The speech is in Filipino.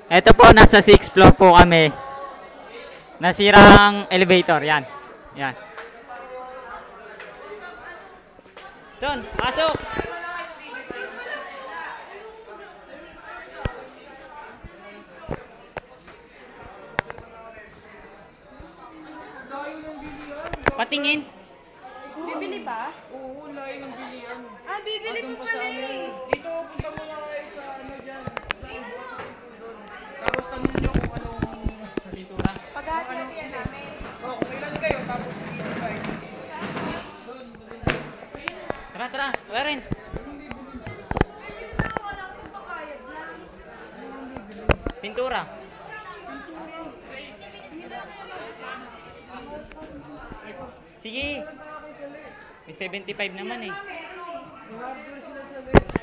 Ito po, nasa 6th floor po kami. Nasirang elevator, yan. Yan. Son, pasok! Patingin. Bibili ba? Oo, layo ng bilian. Ah, bibili po pala eh. Dito, punta muna kayo sa ano dyan. Sa boss doon. Tapos tanong nyo kung anong Pintura. Pag-hati-hatian namin. kung ilan kayo, tapos hindi kayo. Tara, tara. Clarence. Pintura. Sige. May 75 naman eh. Hardware sila sa left.